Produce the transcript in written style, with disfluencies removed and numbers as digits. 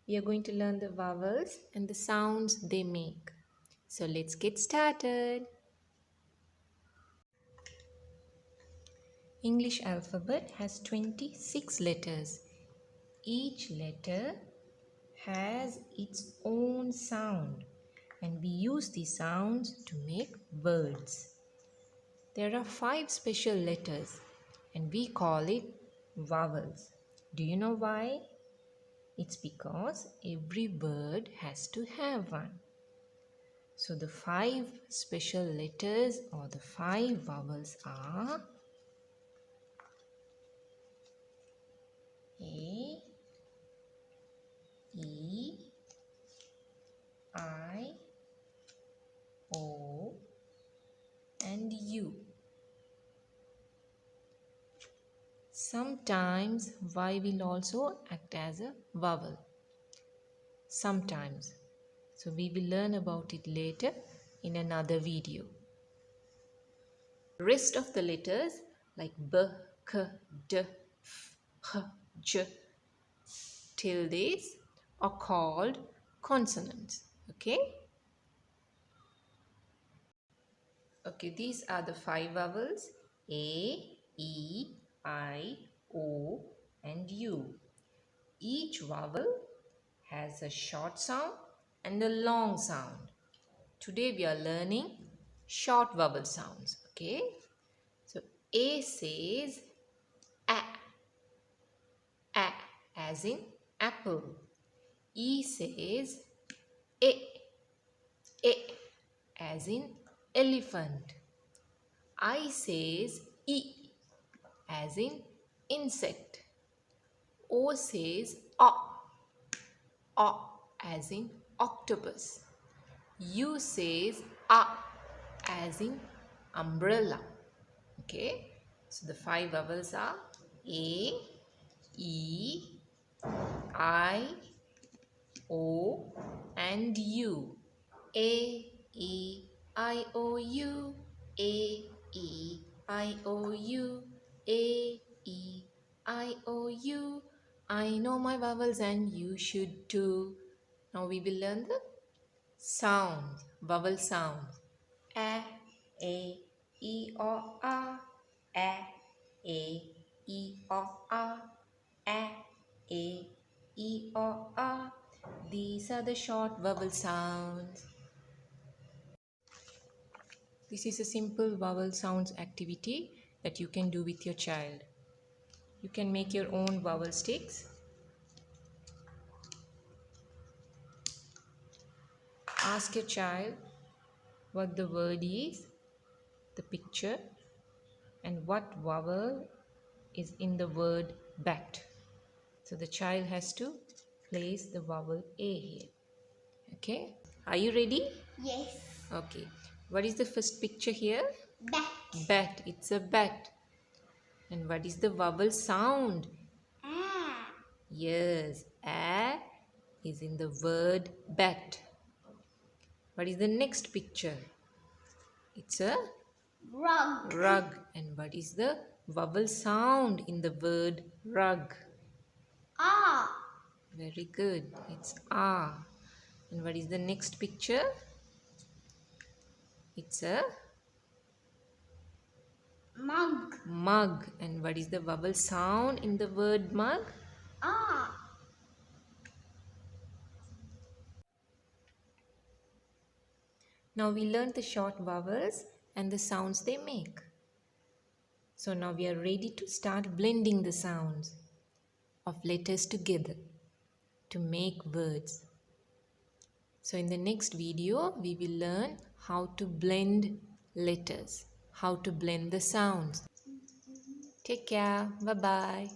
we are going to learn the vowels and the sounds they make. So let's get started. English alphabet has 26 letters. Each letter has its own sound and we use these sounds to make words. There are 5 special letters and we call it vowels. Do you know why? It's because every word has to have one. So the 5 special letters or the 5 vowels are A, E, I, O and U. Sometimes Y will also act as a vowel. Sometimes. So we will learn about it later in another video. Rest of the letters like B, K, D, F, H, J till this are called consonants. Okay? Okay, these are the 5 vowels A, E, I, O and U. Each vowel has a short sound and a long sound. Today we are learning short vowel sounds. Okay? So A says A as in apple. E says E as in elephant. I says E as in insect. O says A as in octopus. U says A as in umbrella. Okay, so the 5 vowels are A, E, I, O and U. A, E, I, O, U. A, E, I, O, U. A, E, I, O, U. I know my vowels and you should too. Now we will learn the sounds, vowel sounds. A, E, O, A. A, E, O, A. A, E, O, A. These are the short vowel sounds. This is a simple vowel sounds activity that you can do with your child. You can make your own vowel sticks. Ask your child what the word is, the picture, and what vowel is in the word bat. So the child has to place the vowel A here. Okay, are you ready? Yes. Okay, what is the first picture here? Bat. Bat, it's a bat. And what is the vowel sound? Ah. Yes, A is in the word bat. What is the next picture? It's a Rug. rug. And what is the vowel sound in the word rug? Ah. Very good. It's A. And what is the next picture? It's a Mug. mug. And what is the vowel sound in the word mug? Ah. Now we learned the short vowels and the sounds they make. So now we are ready to start blending the sounds of letters together to make words. So in the next video, we will learn how to blend letters, how to blend the sounds. Take care. Bye-bye.